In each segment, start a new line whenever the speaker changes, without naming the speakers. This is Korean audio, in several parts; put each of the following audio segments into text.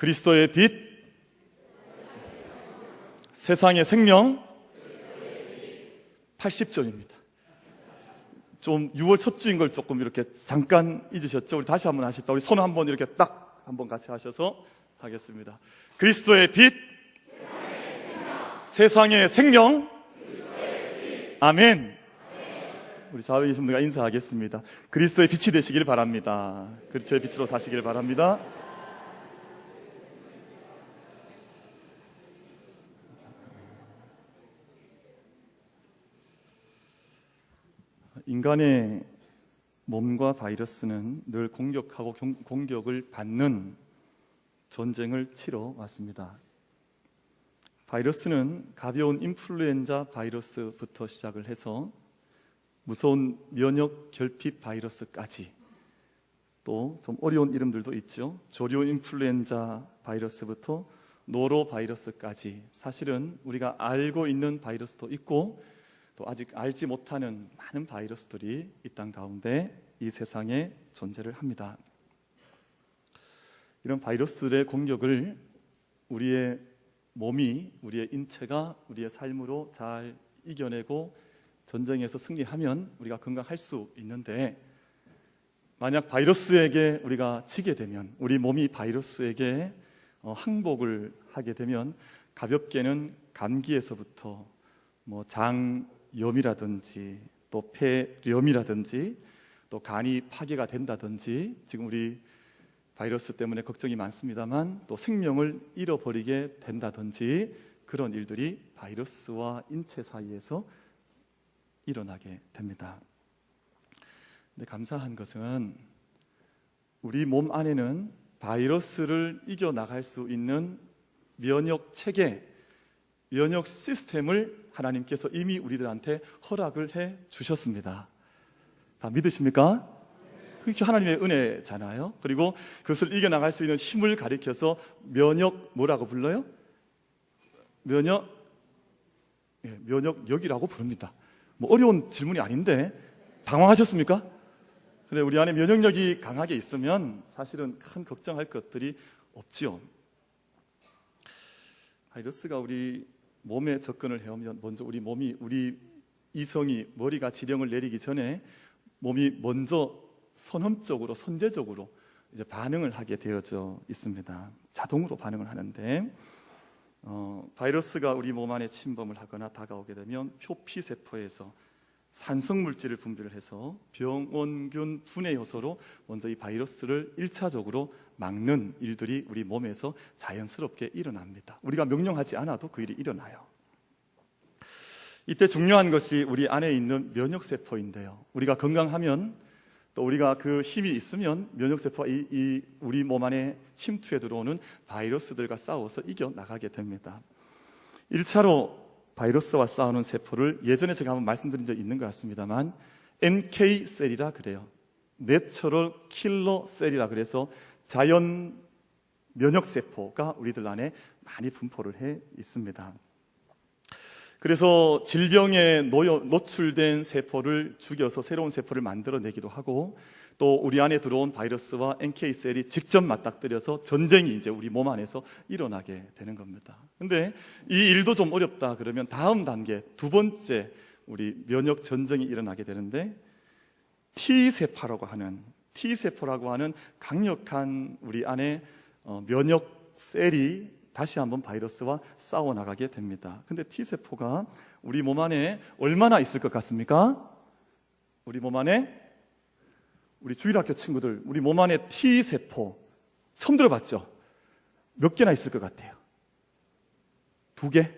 그리스도의 빛, 세상의 생명, 80절입니다. 좀 6월 첫 주인 걸 조금 이렇게 잠깐 잊으셨죠? 우리 다시 한번 하십시다. 우리 손 한번 이렇게 딱 한번 같이 하셔서 하겠습니다. 그리스도의 빛, 세상의 생명, 아멘. 우리 좌우에 계신 분과 인사하겠습니다. 그리스도의 빛이 되시길 바랍니다. 그리스도의 빛으로 사시길 바랍니다. 인간의 몸과 바이러스는 늘 공격하고 공격을 받는 전쟁을 치러 왔습니다. 바이러스는 가벼운 인플루엔자 바이러스부터 시작을 해서 무서운 면역 결핍 바이러스까지, 또 좀 어려운 이름들도 있죠. 조류 인플루엔자 바이러스부터 노로 바이러스까지, 사실은 우리가 알고 있는 바이러스도 있고 또 아직 알지 못하는 많은 바이러스들이 이 땅 가운데 이 세상에 존재를 합니다. 이런 바이러스들의 공격을 우리의 몸이, 우리의 인체가 우리의 삶으로 잘 이겨내고 전쟁에서 승리하면 우리가 건강할 수 있는데, 만약 바이러스에게 우리가 지게 되면, 우리 몸이 바이러스에게 항복을 하게 되면 가볍게는 감기에서부터 장염이라든지 또 폐렴이라든지 또 간이 파괴가 된다든지, 지금 우리 바이러스 때문에 걱정이 많습니다만 또 생명을 잃어버리게 된다든지, 그런 일들이 바이러스와 인체 사이에서 일어나게 됩니다. 근데 감사한 것은 우리 몸 안에는 바이러스를 이겨나갈 수 있는 면역 체계, 면역 시스템을 하나님께서 이미 우리들한테 허락을 해 주셨습니다. 다 믿으십니까? 그게 하나님의 은혜잖아요. 그리고 그것을 이겨나갈 수 있는 힘을 가리켜서 면역, 뭐라고 불러요? 면역력이라고 부릅니다. 어려운 질문이 아닌데 당황하셨습니까? 그래, 우리 안에 면역력이 강하게 있으면 사실은 큰 걱정할 것들이 없지요. 바이러스가 우리 몸에 접근을 해오면 먼저 우리 이성이, 머리가 지령을 내리기 전에 몸이 먼저 선험적으로, 선제적으로 이제 반응을 하게 되어져 있습니다. 자동으로 반응을 하는데, 바이러스가 우리 몸 안에 침범을 하거나 다가오게 되면 표피세포에서 산성물질을 분비를 해서 병원균 분해 요소로 먼저 이 바이러스를 1차적으로 막는 일들이 우리 몸에서 자연스럽게 일어납니다. 우리가 명령하지 않아도 그 일이 일어나요. 이때 중요한 것이 우리 안에 있는 면역세포인데요, 우리가 건강하면, 또 우리가 그 힘이 있으면 면역세포가 우리 몸 안에 침투해 들어오는 바이러스들과 싸워서 이겨나가게 됩니다. 1차로 바이러스와 싸우는 세포를 예전에 제가 한번 말씀드린 적이 있는 것 같습니다만 NK셀이라 그래요. 내처럴 킬러 셀이라 그래서 자연 면역세포가 우리들 안에 많이 분포를 해 있습니다. 그래서 질병에 노출된 세포를 죽여서 새로운 세포를 만들어내기도 하고, 또 우리 안에 들어온 바이러스와 NK셀이 직접 맞닥뜨려서 전쟁이 이제 우리 몸 안에서 일어나게 되는 겁니다. 근데 이 일도 좀 어렵다 그러면 다음 단계, 두 번째 우리 면역 전쟁이 일어나게 되는데, T세포라고 하는 강력한 우리 안에 면역 셀이 다시 한번 바이러스와 싸워나가게 됩니다. 근데 T세포가 우리 몸 안에 얼마나 있을 것 같습니까? 우리 몸 안에, 우리 주일학교 친구들, 우리 몸 안에 T세포 처음 들어봤죠? 몇 개나 있을 것 같아요? 2개?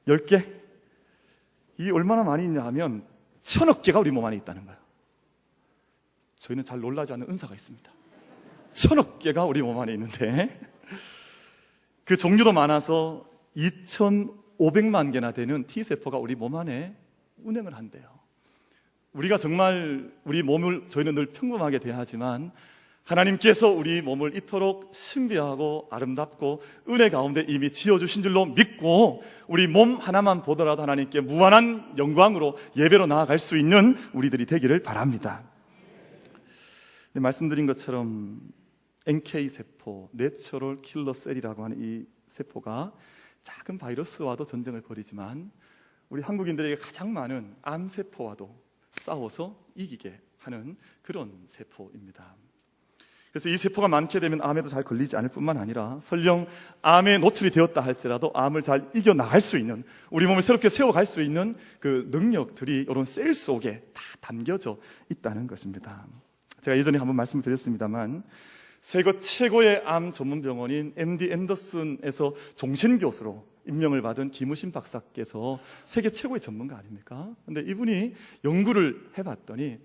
10개? 이 얼마나 많이 있냐 하면 1000억 개가 우리 몸 안에 있다는 거예요. 저희는 잘 놀라지 않는 은사가 있습니다. 1000억 개가 우리 몸 안에 있는데, 그 종류도 많아서 2500만 개나 되는 T세포가 우리 몸 안에 운행을 한대요. 우리가 정말 우리 몸을 저희는 늘 평범하게 대하지만 하나님께서 우리 몸을 이토록 신비하고 아름답고 은혜 가운데 이미 지어주신 줄로 믿고 우리 몸 하나만 보더라도 하나님께 무한한 영광으로 예배로 나아갈 수 있는 우리들이 되기를 바랍니다. 말씀드린 것처럼 NK 세포, 내추럴 킬러 셀이라고 하는 이 세포가 작은 바이러스와도 전쟁을 벌이지만 우리 한국인들에게 가장 많은 암 세포와도 싸워서 이기게 하는 그런 세포입니다. 그래서 이 세포가 많게 되면 암에도 잘 걸리지 않을 뿐만 아니라 설령 암에 노출이 되었다 할지라도 암을 잘 이겨나갈 수 있는, 우리 몸을 새롭게 세워갈 수 있는 그 능력들이 이런 셀 속에 다 담겨져 있다는 것입니다. 제가 예전에 한번 말씀을 드렸습니다만 세계 최고의 암 전문 병원인 MD 앤더슨에서 종신교수로 임명을 받은 김우신 박사께서 세계 최고의 전문가 아닙니까? 근데 이분이 연구를 해봤더니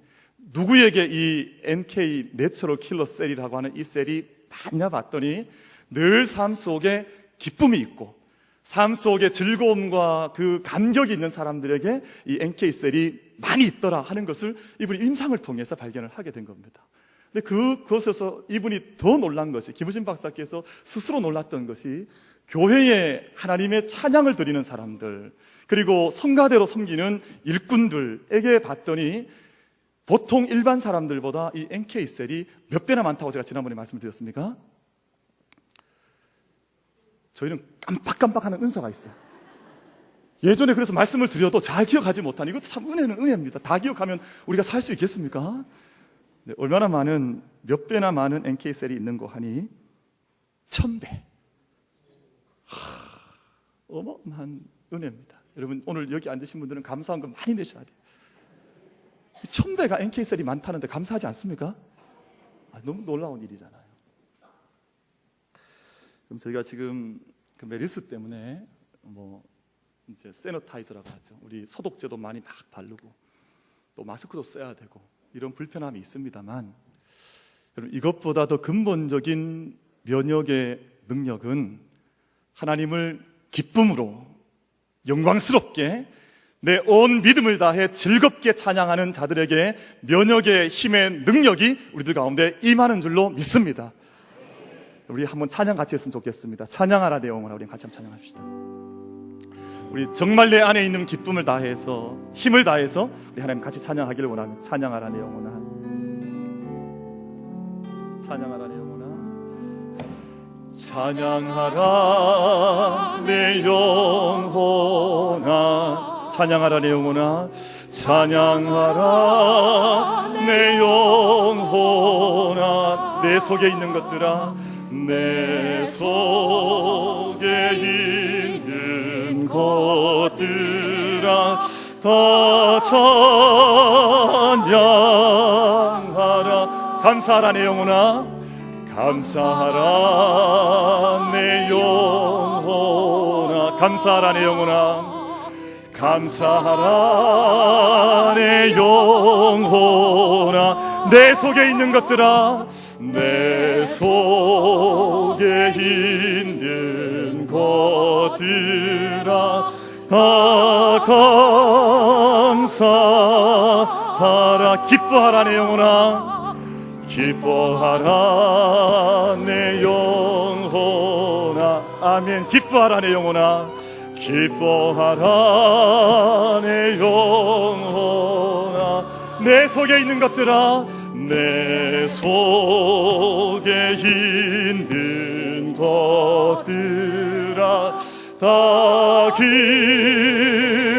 누구에게 이 NK 내추럴 킬러 셀이라고 하는 이 셀이 많냐 봤더니 늘 삶 속에 기쁨이 있고 삶 속에 즐거움과 그 감격이 있는 사람들에게 이 NK 셀이 많이 있더라 하는 것을 이분이 임상을 통해서 발견을 하게 된 겁니다. 근데 그것에서 이분이 더 놀란 것이, 김우신 박사께서 스스로 놀랐던 것이 교회에 하나님의 찬양을 드리는 사람들, 그리고 성가대로 섬기는 일꾼들에게 봤더니 보통 일반 사람들보다 이 NK셀이 몇 배나 많다고 제가 지난번에 말씀드렸습니까? 저희는 깜빡깜빡하는 은사가 있어요. 예전에 그래서 말씀을 드려도 잘 기억하지 못하는, 이것도 참 은혜는 은혜입니다. 다 기억하면 우리가 살 수 있겠습니까? 네, 얼마나 많은, 몇 배나 많은 NK셀이 있는 거 하니 1000배. 어마어마한 은혜입니다. 여러분 오늘 여기 앉으신 분들은 감사한 거 많이 내셔야 돼요. 1000배가 NK셀이 많다는데 감사하지 않습니까? 너무 놀라운 일이잖아요. 그럼 저희가 지금 그 메르스 때문에 이제 세너타이저라고 하죠. 우리 소독제도 많이 막 바르고 또 마스크도 써야 되고 이런 불편함이 있습니다만, 여러분 이것보다 더 근본적인 면역의 능력은 하나님을 기쁨으로 영광스럽게 내 온 믿음을 다해 즐겁게 찬양하는 자들에게 면역의 힘의 능력이 우리들 가운데 임하는 줄로 믿습니다. 우리 한번 찬양 같이 했으면 좋겠습니다. 찬양하라 내 영혼아. 우리 같이 한번 찬양합시다. 우리 정말 내 안에 있는 기쁨을 다해서, 힘을 다해서 우리 하나님 같이 찬양하기를 원합니다. 찬양하라 내 영혼아. 찬양하라 내 영혼아. 찬양하라 내 영혼아. 찬양하라 내 영혼아. 찬양하라 내 영혼아. 내 속에 있는 것들아, 내 속에 있는 것들아 다 찬양하라. 감사하라 내 영혼아. 감사하라 내 영혼아. 감사하라 내 영혼아. 감사하라 내 영혼아. 내 속에 있는 것들아, 내 속에 있는 것들아 다 감사하라. 기뻐하라 내 영혼아. 기뻐하라 내 영혼아. 아멘. 기뻐하라 내 영혼아. 기뻐하라 내 영혼아. 내 속에 있는 것들아, 내 속에 있는 것들아 다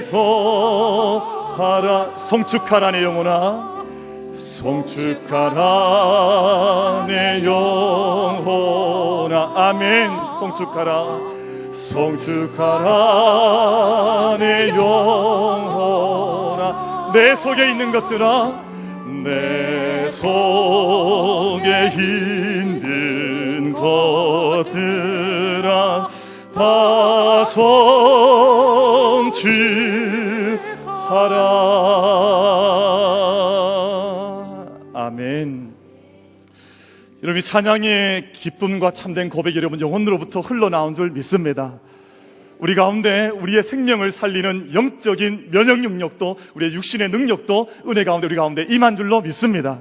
기뻐하라. 송축하라 내 영혼아. 송축하라 내 영혼아. 아멘. 송축하라. 송축하라 내 영혼아. 내 속에 있는 것들아, 내 속에 있는 것들아 다 송축하라. 아멘. 여러분, 찬양의 기쁨과 참된 고백이 여러분 영혼으로부터 흘러나온 줄 믿습니다. 우리 가운데 우리의 생명을 살리는 영적인 면역 능력도, 우리의 육신의 능력도 은혜 가운데 우리 가운데 임한 줄로 믿습니다.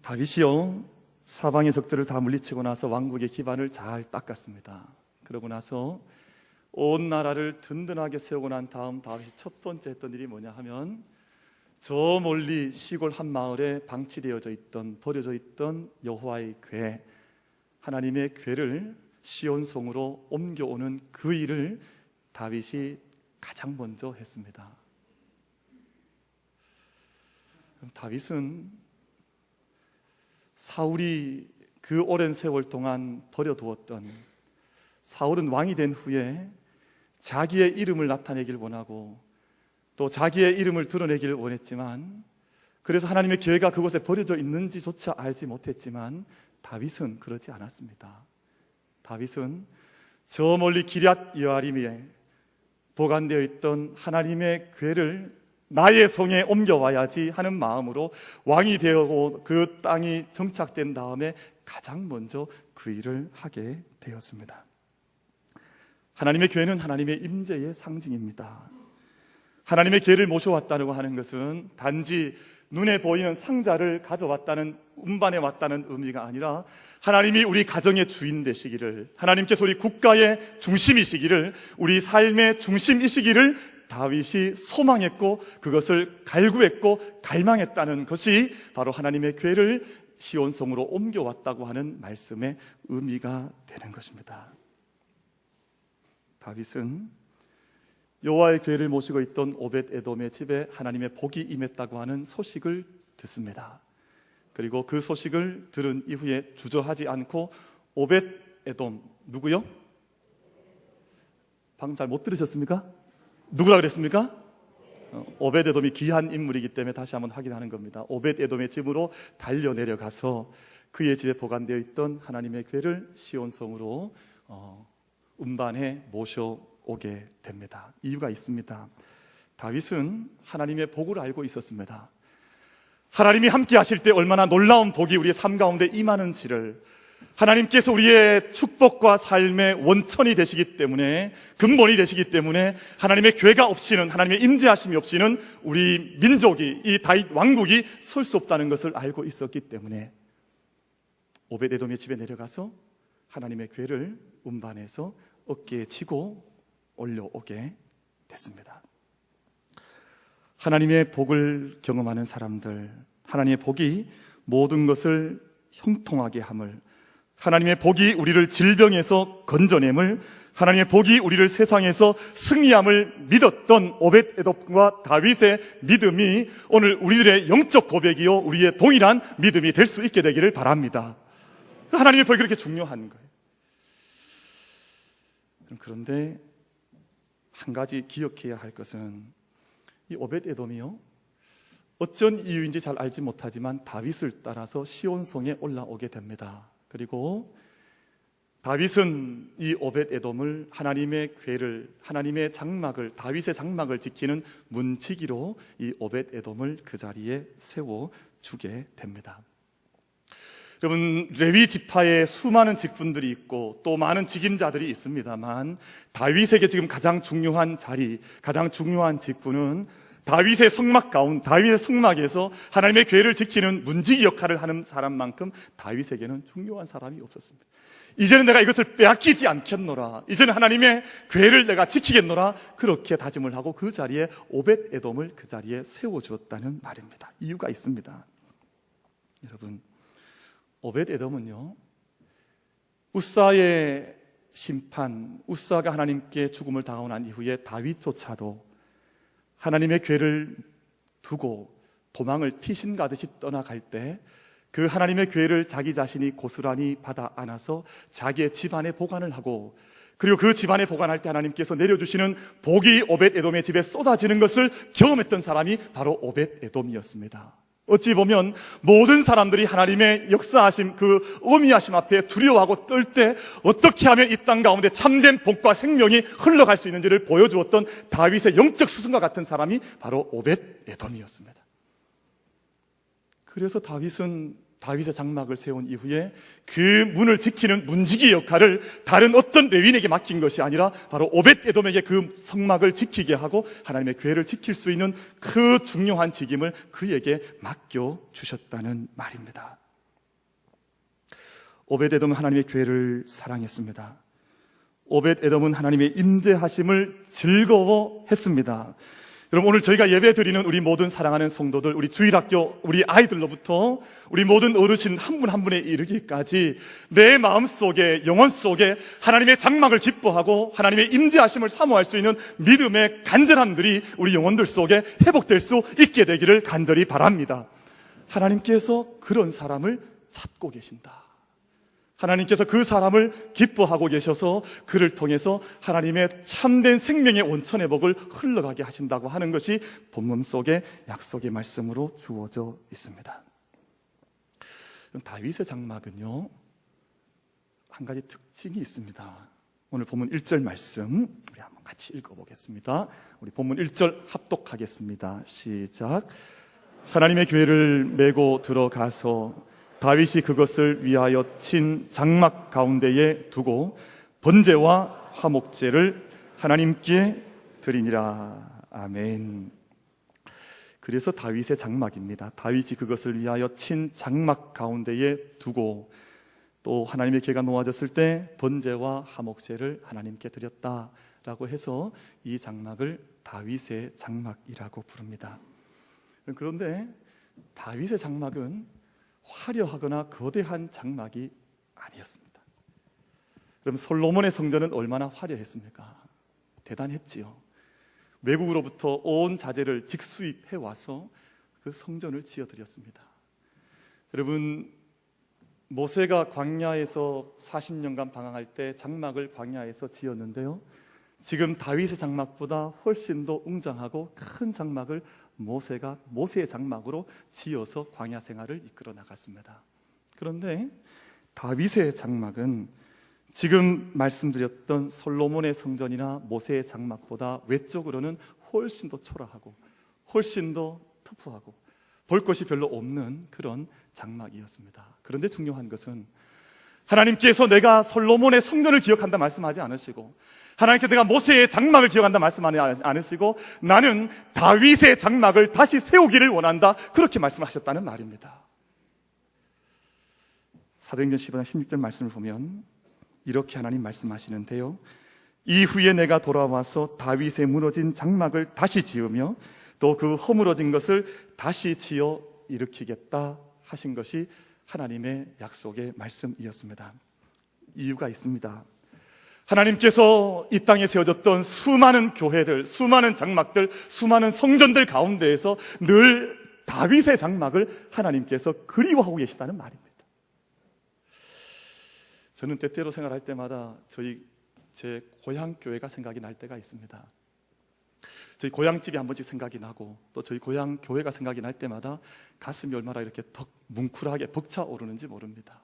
다윗이요, 사방의 적들을 다 물리치고 나서 왕국의 기반을 잘 닦았습니다. 그러고 나서 온 나라를 든든하게 세우고 난 다음 다윗이 첫 번째 했던 일이 뭐냐 하면 저 멀리 시골 한 마을에 방치되어져 있던, 버려져 있던 여호와의 궤, 하나님의 궤를 시온성으로 옮겨오는 그 일을 다윗이 가장 먼저 했습니다. 그럼 다윗은 사울이 그 오랜 세월 동안 버려두었던, 사울은 왕이 된 후에 자기의 이름을 나타내길 원하고 또 자기의 이름을 드러내기를 원했지만, 그래서 하나님의 궤가 그곳에 버려져 있는지조차 알지 못했지만 다윗은 그러지 않았습니다. 다윗은 저 멀리 기럇 여아림에 보관되어 있던 하나님의 궤를 나의 성에 옮겨와야지 하는 마음으로 왕이 되고 그 땅이 정착된 다음에 가장 먼저 그 일을 하게 되었습니다. 하나님의 궤는 하나님의 임재의 상징입니다. 하나님의 궤를 모셔왔다고 하는 것은 단지 눈에 보이는 상자를 가져왔다는, 운반해 왔다는 의미가 아니라 하나님이 우리 가정의 주인 되시기를, 하나님께서 우리 국가의 중심이시기를, 우리 삶의 중심이시기를 다윗이 소망했고 그것을 갈구했고 갈망했다는 것이 바로 하나님의 궤를 시온성으로 옮겨왔다고 하는 말씀의 의미가 되는 것입니다. 다윗은 여호와의 궤를 모시고 있던 오벳 에돔의 집에 하나님의 복이 임했다고 하는 소식을 듣습니다. 그리고 그 소식을 들은 이후에 주저하지 않고 오벳 에돔, 누구요? 방금 잘 못 들으셨습니까? 누구라 그랬습니까? 오벳 에돔이 귀한 인물이기 때문에 다시 한번 확인하는 겁니다. 오벳 에돔의 집으로 달려 내려가서 그의 집에 보관되어 있던 하나님의 궤를 시온성으로 운반해 모셔오게 됩니다. 이유가 있습니다. 다윗은 하나님의 복을 알고 있었습니다. 하나님이 함께 하실 때 얼마나 놀라운 복이 우리의 삶 가운데 임하는지를, 하나님께서 우리의 축복과 삶의 원천이 되시기 때문에, 근본이 되시기 때문에 하나님의 궤가 없이는, 하나님의 임재하심이 없이는 우리 민족이, 이 다윗 왕국이 설 수 없다는 것을 알고 있었기 때문에 오벳 에돔의 집에 내려가서 하나님의 궤를 운반해서 어깨에 지고 올려오게 됐습니다. 하나님의 복을 경험하는 사람들, 하나님의 복이 모든 것을 형통하게 함을, 하나님의 복이 우리를 질병에서 건져냄을, 하나님의 복이 우리를 세상에서 승리함을 믿었던 오벳 에돔과 다윗의 믿음이 오늘 우리들의 영적 고백이요, 우리의 동일한 믿음이 될 수 있게 되기를 바랍니다. 하나님의 복이 그렇게 중요한 거예요. 그런데 한 가지 기억해야 할 것은, 이 오벳 에돔이요, 어쩐 이유인지 잘 알지 못하지만 다윗을 따라서 시온성에 올라오게 됩니다. 그리고 다윗은 이 오벳 에돔을 하나님의 궤를, 하나님의 장막을, 다윗의 장막을 지키는 문지기로 이 오벳 에돔을 그 자리에 세워주게 됩니다. 여러분, 레위 지파에 수많은 직분들이 있고 또 많은 직임자들이 있습니다만 다윗에게 지금 가장 중요한 자리, 가장 중요한 직분은 다윗의 성막 가운데, 다윗의 성막에서 하나님의 궤를 지키는 문지기 역할을 하는 사람만큼 다윗에게는 중요한 사람이 없었습니다. 이제는 내가 이것을 빼앗기지 않겠노라, 이제는 하나님의 궤를 내가 지키겠노라, 그렇게 다짐을 하고 그 자리에 오벳 에돔을 그 자리에 세워주었다는 말입니다. 이유가 있습니다. 여러분, 오벳 에돔은요, 우사의 심판, 우사가 하나님께 죽음을 당하고 난 이후에 다윗조차도 하나님의 궤를 두고 도망을 피신 가듯이 떠나갈 때 그 하나님의 궤를 자기 자신이 고스란히 받아 안아서 자기의 집안에 보관을 하고, 그리고 그 집안에 보관할 때 하나님께서 내려주시는 복이 오벳 에돔의 집에 쏟아지는 것을 경험했던 사람이 바로 오벳 에돔이었습니다. 어찌 보면 모든 사람들이 하나님의 역사하심, 그 어미하심 앞에 두려워하고 떨 때 어떻게 하면 이 땅 가운데 참된 복과 생명이 흘러갈 수 있는지를 보여주었던 다윗의 영적 스승과 같은 사람이 바로 오벳 에돔이었습니다. 그래서 다윗은 다윗의 장막을 세운 이후에 그 문을 지키는 문지기 역할을 다른 어떤 레위인에게 맡긴 것이 아니라 바로 오벳 에돔에게 그 성막을 지키게 하고 하나님의 궤를 지킬 수 있는 그 중요한 직임을 그에게 맡겨주셨다는 말입니다. 오벳 에돔은 하나님의 궤를 사랑했습니다. 오벳 에돔은 하나님의 임재하심을 즐거워했습니다. 여러분, 오늘 저희가 예배 드리는 우리 모든 사랑하는 성도들, 우리 주일학교, 우리 아이들로부터 우리 모든 어르신 한 분 한 분에 이르기까지 내 마음 속에, 영혼 속에 하나님의 장막을 기뻐하고 하나님의 임재하심을 사모할 수 있는 믿음의 간절함들이 우리 영혼들 속에 회복될 수 있게 되기를 간절히 바랍니다. 하나님께서 그런 사람을 찾고 계신다. 하나님께서 그 사람을 기뻐하고 계셔서 그를 통해서 하나님의 참된 생명의 온천의 복을 흘러가게 하신다고 하는 것이 본문 속의 약속의 말씀으로 주어져 있습니다. 다윗의 장막은요, 한 가지 특징이 있습니다. 오늘 본문 1절 말씀 우리 한번 같이 읽어보겠습니다. 우리 본문 1절 합독하겠습니다. 시작. 하나님의 교회를 메고 들어가서 다윗이 그것을 위하여 친 장막 가운데에 두고 번제와 화목제를 하나님께 드리니라. 아멘. 그래서 다윗의 장막입니다. 다윗이 그것을 위하여 친 장막 가운데에 두고 또 하나님의 교회가 놓아졌을 때 번제와 화목제를 하나님께 드렸다라고 해서 이 장막을 다윗의 장막이라고 부릅니다. 그런데 다윗의 장막은 화려하거나 거대한 장막이 아니었습니다. 그럼 솔로몬의 성전은 얼마나 화려했습니까? 대단했지요. 외국으로부터 온 자재를 직수입해 와서 그 성전을 지어드렸습니다. 여러분, 모세가 광야에서 40년간 방황할 때 장막을 광야에서 지었는데요, 지금 다윗의 장막보다 훨씬 더 웅장하고 큰 장막을 모세가 모세의 장막으로 지어서 광야 생활을 이끌어 나갔습니다. 그런데 다윗의 장막은 지금 말씀드렸던 솔로몬의 성전이나 모세의 장막보다 외적으로는 훨씬 더 초라하고 훨씬 더 터프하고 볼 것이 별로 없는 그런 장막이었습니다. 그런데 중요한 것은 하나님께서 내가 솔로몬의 성전을 기억한다 말씀하지 않으시고 하나님께서 내가 모세의 장막을 기억한다 말씀하지 않으시고 나는 다윗의 장막을 다시 세우기를 원한다, 그렇게 말씀하셨다는 말입니다. 사도행전 15장 16절 말씀을 보면 이렇게 하나님 말씀하시는데요, 이후에 내가 돌아와서 다윗의 무너진 장막을 다시 지으며 또 그 허물어진 것을 다시 지어 일으키겠다 하신 것이 하나님의 약속의 말씀이었습니다. 이유가 있습니다. 하나님께서 이 땅에 세워졌던 수많은 교회들, 수많은 장막들, 수많은 성전들 가운데에서 늘 다윗의 장막을 하나님께서 그리워하고 계시다는 말입니다. 저는 때때로 생활할 때마다 제 고향 교회가 생각이 날 때가 있습니다. 저희 고향집이 한 번씩 생각이 나고 또 저희 고향 교회가 생각이 날 때마다 가슴이 얼마나 이렇게 더 뭉클하게 벅차오르는지 모릅니다.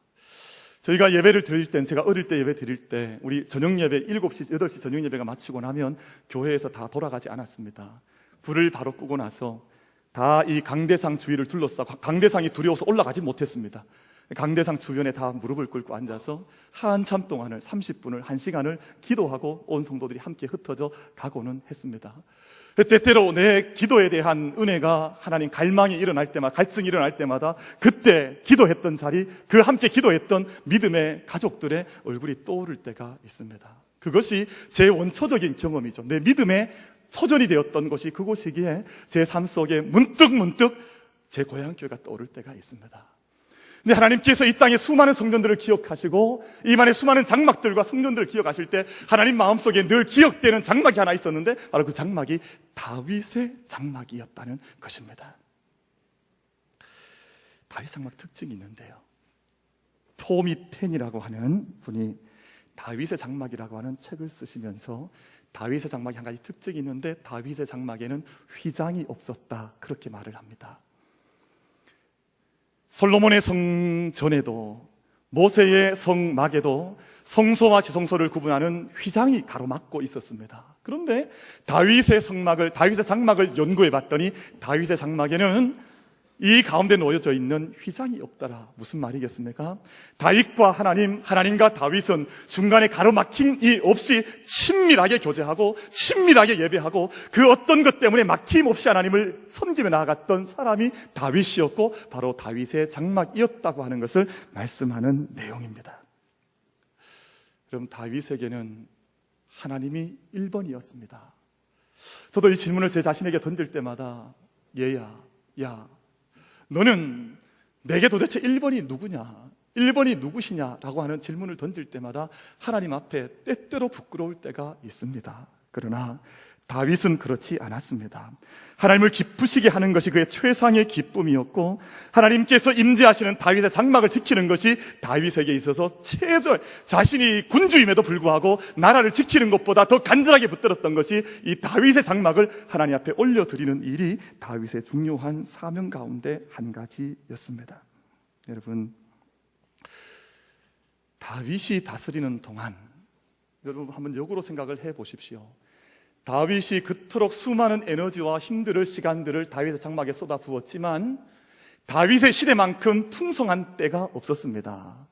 저희가 예배를 드릴 땐, 제가 어릴 때 예배 드릴 때 우리 저녁 예배 7시, 8시 저녁 예배가 마치고 나면 교회에서 다 돌아가지 않았습니다. 불을 바로 끄고 나서 다 이 강대상 주위를 둘러싸고 강대상이 두려워서 올라가지 못했습니다. 강대상 주변에 다 무릎을 꿇고 앉아서 한참 동안을 30분을 1시간을 기도하고 온 성도들이 함께 흩어져 가고는 했습니다. 때때로 내 기도에 대한 은혜가 하나님 갈망이 일어날 때마다, 갈증이 일어날 때마다 그때 기도했던 자리, 그 함께 기도했던 믿음의 가족들의 얼굴이 떠오를 때가 있습니다. 그것이 제 원초적인 경험이죠. 내 믿음의 초전이 되었던 것이 그곳이기에 제 삶 속에 문득 제 고향교회가 떠오를 때가 있습니다. 근데 하나님께서 이 땅에 수많은 성전들을 기억하시고 이만의 수많은 장막들과 성전들을 기억하실 때 하나님 마음속에 늘 기억되는 장막이 하나 있었는데 바로 그 장막이 다윗의 장막이었다는 것입니다. 다윗 장막 특징이 있는데요, 토미텐이라고 하는 분이 다윗의 장막이라고 하는 책을 쓰시면서 다윗의 장막이 한 가지 특징이 있는데 다윗의 장막에는 휘장이 없었다, 그렇게 말을 합니다. 솔로몬의 성전에도 모세의 성막에도 성소와 지성소를 구분하는 휘장이 가로막고 있었습니다. 그런데 다윗의 장막을 연구해 봤더니 다윗의 장막에는 이 가운데 놓여져 있는 휘장이 없더라. 무슨 말이겠습니까? 다윗과 하나님과 다윗은 중간에 가로막힘이 없이 친밀하게 교제하고 친밀하게 예배하고 그 어떤 것 때문에 막힘없이 하나님을 섬기며 나아갔던 사람이 다윗이었고 바로 다윗의 장막이었다고 하는 것을 말씀하는 내용입니다. 그럼 다윗에게는 하나님이 1번이었습니다. 저도 이 질문을 제 자신에게 던질 때마다 얘야, 야, 너는 내게 도대체 1번이 누구냐? 1번이 누구시냐라고 하는 질문을 던질 때마다 하나님 앞에 때때로 부끄러울 때가 있습니다. 그러나 다윗은 그렇지 않았습니다. 하나님을 기쁘시게 하는 것이 그의 최상의 기쁨이었고, 하나님께서 임재하시는 다윗의 장막을 지키는 것이 다윗에게 있어서 최저, 자신이 군주임에도 불구하고 나라를 지키는 것보다 더 간절하게 붙들었던 것이 이 다윗의 장막을 하나님 앞에 올려드리는 일이 다윗의 중요한 사명 가운데 한 가지였습니다. 여러분, 다윗이 다스리는 동안, 여러분 한번 역으로 생각을 해 보십시오. 다윗이 그토록 수많은 에너지와 힘들을 시간들을 다윗의 장막에 쏟아 부었지만 다윗의 시대만큼 풍성한 때가 없었습니다.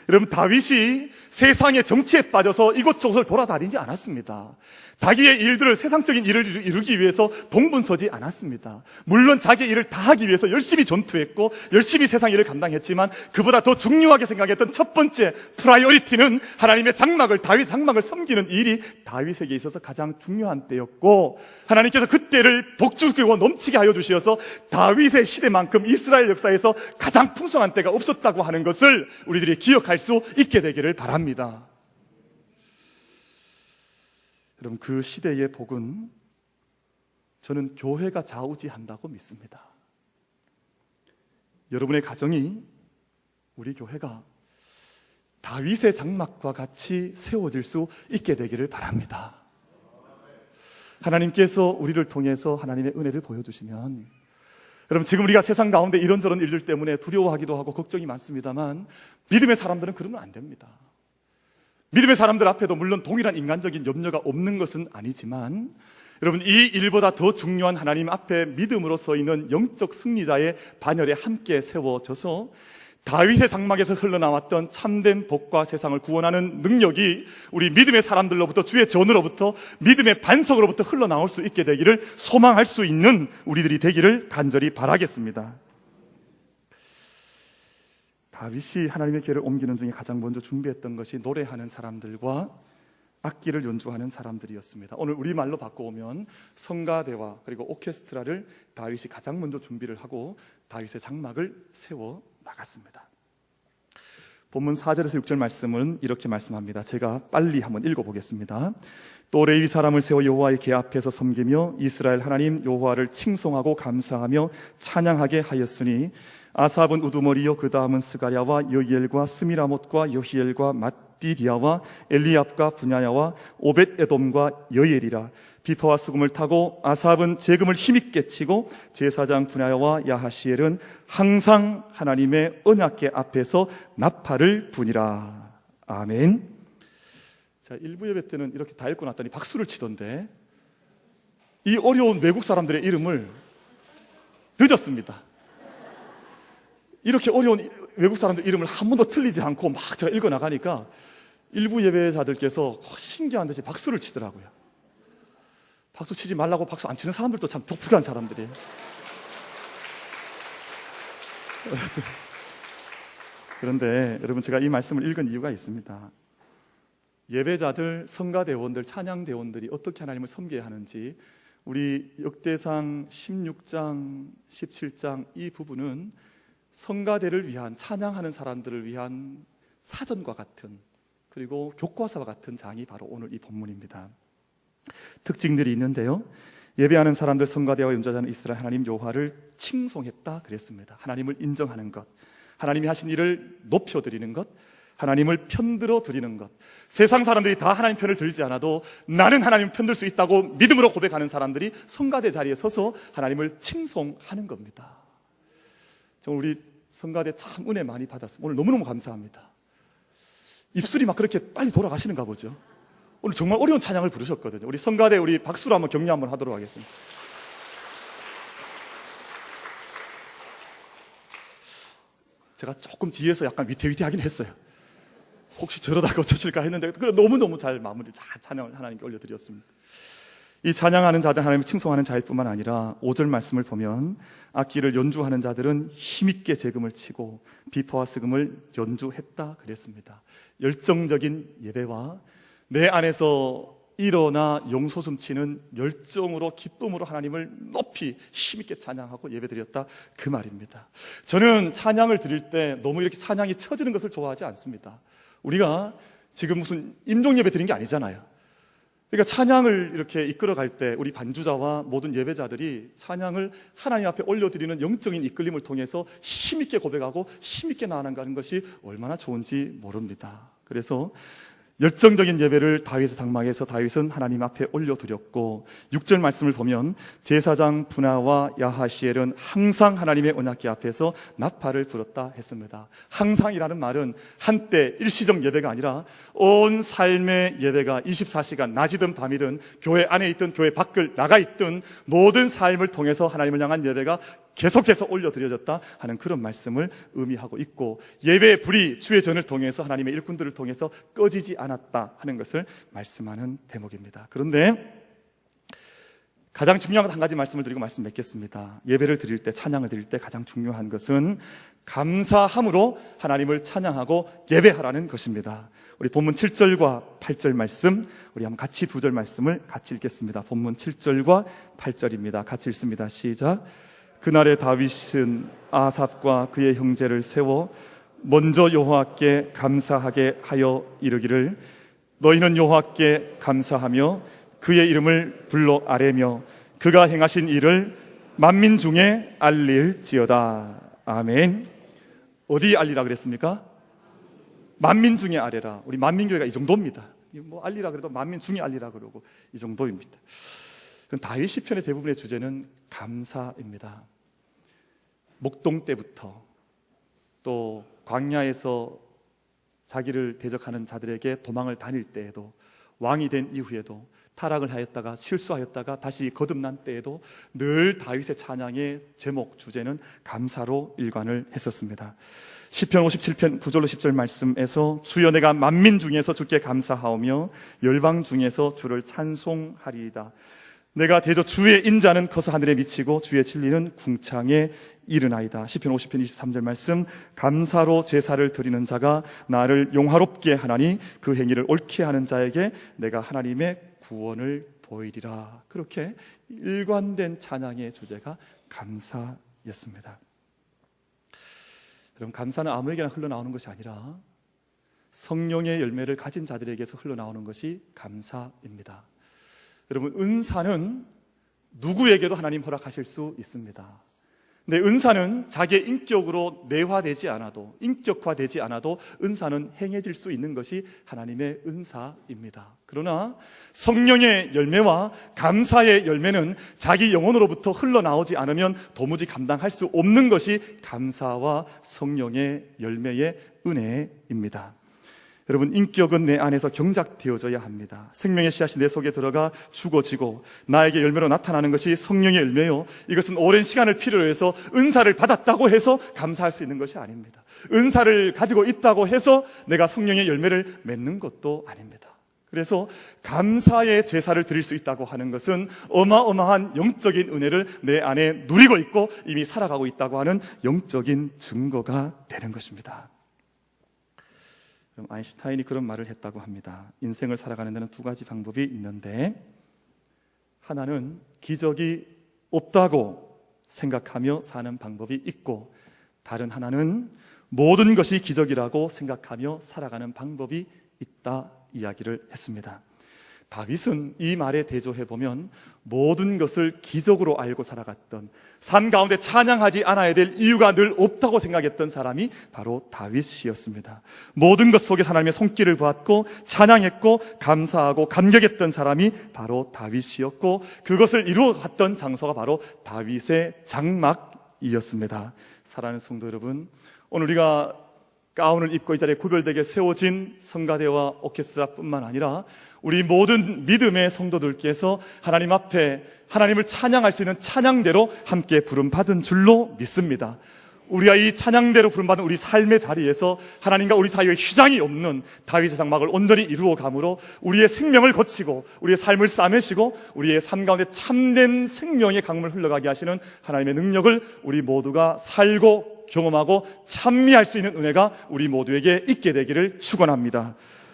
여러분, 다윗이 세상의 정치에 빠져서 이곳저곳을 돌아다니지 않았습니다. 자기의 일들을, 세상적인 일을 이루기 위해서 동분서지 않았습니다. 물론 자기의 일을 다 하기 위해서 열심히 전투했고 열심히 세상 일을 감당했지만 그보다 더 중요하게 생각했던 첫 번째 프라이어리티는 하나님의 장막을, 다윗 장막을 섬기는 일이 다윗에게 있어서 가장 중요한 때였고, 하나님께서 그 때를 복주고 넘치게 하여 주셔서 다윗의 시대만큼 이스라엘 역사에서 가장 풍성한 때가 없었다고 하는 것을 우리들이 기억할 수 있게 되기를 바랍니다. 여러분, 그 시대의 복은 저는 교회가 좌우지한다고 믿습니다. 여러분의 가정이, 우리 교회가 다윗의 장막과 같이 세워질 수 있게 되기를 바랍니다. 하나님께서 우리를 통해서 하나님의 은혜를 보여주시면, 여러분, 지금 우리가 세상 가운데 이런저런 일들 때문에 두려워하기도 하고 걱정이 많습니다만 믿음의 사람들은 그러면 안 됩니다. 믿음의 사람들 앞에도 물론 동일한 인간적인 염려가 없는 것은 아니지만, 여러분, 이 일보다 더 중요한 하나님 앞에 믿음으로 서 있는 영적 승리자의 반열에 함께 세워져서 다윗의 장막에서 흘러나왔던 참된 복과 세상을 구원하는 능력이 우리 믿음의 사람들로부터, 주의 전으로부터, 믿음의 반석으로부터 흘러나올 수 있게 되기를 소망할 수 있는 우리들이 되기를 간절히 바라겠습니다. 다윗이 하나님의 궤를 옮기는 중에 가장 먼저 준비했던 것이 노래하는 사람들과 악기를 연주하는 사람들이었습니다. 오늘 우리말로 바꿔오면 성가대와 그리고 오케스트라를 다윗이 가장 먼저 준비를 하고 다윗의 장막을 세워 나갔습니다. 본문 4절에서 6절 말씀은 이렇게 말씀합니다. 제가 빨리 한번 읽어보겠습니다. 또 레위 사람을 세워 여호와의 궤 앞에서 섬기며 이스라엘 하나님 여호와를 칭송하고 감사하며 찬양하게 하였으니, 아삽은 우두머리요, 그 다음은 스가랴와 여이엘과 스미라못과 여히엘과 mat디디아와 엘리압과 분야야와 오벳에돔과 여이엘이라. 비파와 수금을 타고 아삽은 재금을 힘있게 치고 제사장 분야야와 야하시엘은 항상 하나님의 언약궤 앞에서 나팔을 부니라. 아멘. 자, 일부 예배 때는 이렇게 다 읽고 났더니 박수를 치던데, 이 어려운 외국 사람들의 이름을 늦었습니다. 이렇게 어려운 외국 사람들 이름을 한 번도 틀리지 않고 막 제가 읽어 나가니까 일부 예배자들께서 신기한 듯이 박수를 치더라고요. 박수 치지 말라고 박수 안 치는 사람들도 참 독특한 사람들이에요. 그런데 여러분, 제가 이 말씀을 읽은 이유가 있습니다. 예배자들, 성가대원들, 찬양대원들이 어떻게 하나님을 섬겨야 하는지 우리 역대상 16장, 17장 이 부분은 성가대를 위한, 찬양하는 사람들을 위한 사전과 같은, 그리고 교과서와 같은 장이 바로 오늘 이 본문입니다. 특징들이 있는데요, 예배하는 사람들, 성가대와 연주자는 이스라엘 하나님 여호와를 칭송했다 그랬습니다. 하나님을 인정하는 것, 하나님이 하신 일을 높여드리는 것, 하나님을 편들어 드리는 것. 세상 사람들이 다 하나님 편을 들지 않아도 나는 하나님 편들 수 있다고 믿음으로 고백하는 사람들이 성가대 자리에 서서 하나님을 칭송하는 겁니다. 정말 우리 성가대 참 은혜 많이 받았습니다. 오늘 너무너무 감사합니다. 입술이 막 그렇게 빨리 돌아가시는가 보죠. 오늘 정말 어려운 찬양을 부르셨거든요. 우리 성가대, 우리 박수로 한번 격려 한번 하도록 하겠습니다. 제가 조금 뒤에서 약간 위태위태하긴 했어요. 혹시 저러다가 어쩌실까 했는데 너무너무 잘 마무리, 잘 찬양을 하나님께 올려드렸습니다. 이 찬양하는 자들, 하나님을 칭송하는 자일 뿐만 아니라 5절 말씀을 보면 악기를 연주하는 자들은 힘있게 재금을 치고 비파와 스금을 연주했다 그랬습니다. 열정적인 예배와 내 안에서 일어나 용솟음치는 열정으로 기쁨으로 하나님을 높이 힘있게 찬양하고 예배드렸다, 그 말입니다. 저는 찬양을 드릴 때 너무 이렇게 찬양이 쳐지는 것을 좋아하지 않습니다. 우리가 지금 무슨 임종 예배 드린 게 아니잖아요. 그러니까 찬양을 이렇게 이끌어갈 때 우리 반주자와 모든 예배자들이 찬양을 하나님 앞에 올려드리는 영적인 이끌림을 통해서 힘있게 고백하고 힘있게 나아가는 것이 얼마나 좋은지 모릅니다. 그래서 열정적인 예배를 다윗의 장막에서 다윗은 하나님 앞에 올려드렸고, 6절 말씀을 보면 제사장 분하와 야하시엘은 항상 하나님의 언약궤 앞에서 나팔을 불었다 했습니다. 항상이라는 말은 한때 일시적 예배가 아니라 온 삶의 예배가 24시간 낮이든 밤이든 교회 안에 있든 교회 밖을 나가 있든 모든 삶을 통해서 하나님을 향한 예배가 계속해서 올려드려졌다 하는 그런 말씀을 의미하고 있고, 예배의 불이 주의 전을 통해서 하나님의 일꾼들을 통해서 꺼지지 않았다 하는 것을 말씀하는 대목입니다. 그런데 가장 중요한 한 가지 말씀을 드리고 말씀 맺겠습니다. 예배를 드릴 때, 찬양을 드릴 때 가장 중요한 것은 감사함으로 하나님을 찬양하고 예배하라는 것입니다. 우리 본문 7절과 8절 말씀, 우리 한번 같이 2절 말씀을 같이 읽겠습니다. 본문 7절과 8절입니다. 같이 읽습니다. 시작. 그날에 다윗은 아삽과 그의 형제를 세워 먼저 여호와께 감사하게 하여 이르기를, 너희는 여호와께 감사하며 그의 이름을 불러 아뢰며 그가 행하신 일을 만민 중에 알릴지어다. 아멘. 어디 알리라 그랬습니까? 만민 중에 아뢰라. 우리 만민교회가 이 정도입니다. 뭐 알리라 그래도 만민 중에 알리라 그러고 이 정도입니다. 다윗 시편의 대부분의 주제는 감사입니다. 목동 때부터 또 광야에서 자기를 대적하는 자들에게 도망을 다닐 때에도, 왕이 된 이후에도, 타락을 하였다가 실수하였다가 다시 거듭난 때에도 늘 다윗의 찬양의 제목, 주제는 감사로 일관을 했었습니다. 시편 57편 9절로 10절 말씀에서 주여 내가 만민 중에서 주께 감사하오며 열방 중에서 주를 찬송하리이다. 내가 대저 주의 인자는 커서 하늘에 미치고 주의 진리는 궁창에 이르나이다. 시편 50편 23절 말씀, 감사로 제사를 드리는 자가 나를 용화롭게 하나니 그 행위를 옳게 하는 자에게 내가 하나님의 구원을 보이리라. 그렇게 일관된 찬양의 주제가 감사였습니다. 여러분, 감사는 아무에게나 흘러나오는 것이 아니라 성령의 열매를 가진 자들에게서 흘러나오는 것이 감사입니다. 여러분, 은사는 누구에게도 하나님 허락하실 수 있습니다. 근데 은사는 자기의 인격으로 내화되지 않아도, 인격화되지 않아도 은사는 행해질 수 있는 것이 하나님의 은사입니다. 그러나 성령의 열매와 감사의 열매는 자기 영혼으로부터 흘러나오지 않으면 도무지 감당할 수 없는 것이 감사와 성령의 열매의 은혜입니다. 여러분, 인격은 내 안에서 경작되어져야 합니다. 생명의 씨앗이 내 속에 들어가 죽어지고 나에게 열매로 나타나는 것이 성령의 열매요, 이것은 오랜 시간을 필요로 해서 은사를 받았다고 해서 감사할 수 있는 것이 아닙니다. 은사를 가지고 있다고 해서 내가 성령의 열매를 맺는 것도 아닙니다. 그래서 감사의 제사를 드릴 수 있다고 하는 것은 어마어마한 영적인 은혜를 내 안에 누리고 있고 이미 살아가고 있다고 하는 영적인 증거가 되는 것입니다. 아인슈타인이 그런 말을 했다고 합니다. 인생을 살아가는 데는 두 가지 방법이 있는데, 하나는 기적이 없다고 생각하며 사는 방법이 있고, 다른 하나는 모든 것이 기적이라고 생각하며 살아가는 방법이 있다 이야기를 했습니다. 다윗은 이 말에 대조해보면 모든 것을 기적으로 알고 살아갔던, 삶 가운데 찬양하지 않아야 될 이유가 늘 없다고 생각했던 사람이 바로 다윗이었습니다. 모든 것 속에 하나님의 손길을 보았고 찬양했고 감사하고 감격했던 사람이 바로 다윗이었고, 그것을 이루어갔던 장소가 바로 다윗의 장막이었습니다. 사랑하는 성도 여러분, 오늘 우리가 가운을 입고 이 자리에 구별되게 세워진 성가대와 오케스트라뿐만 아니라 우리 모든 믿음의 성도들께서 하나님 앞에 하나님을 찬양할 수 있는 찬양대로 함께 부름받은 줄로 믿습니다. 우리가 이 찬양대로 부름받은 우리 삶의 자리에서 하나님과 우리 사이에 휘장이 없는 다윗의 장막을 온전히 이루어감으로 우리의 생명을 거치고 우리의 삶을 싸매시고 우리의 삶 가운데 참된 생명의 강물 흘러가게 하시는 하나님의 능력을 우리 모두가 살고 경험하고 찬미할 수 있는 은혜가 우리 모두에게 있게 되기를 축원합니다.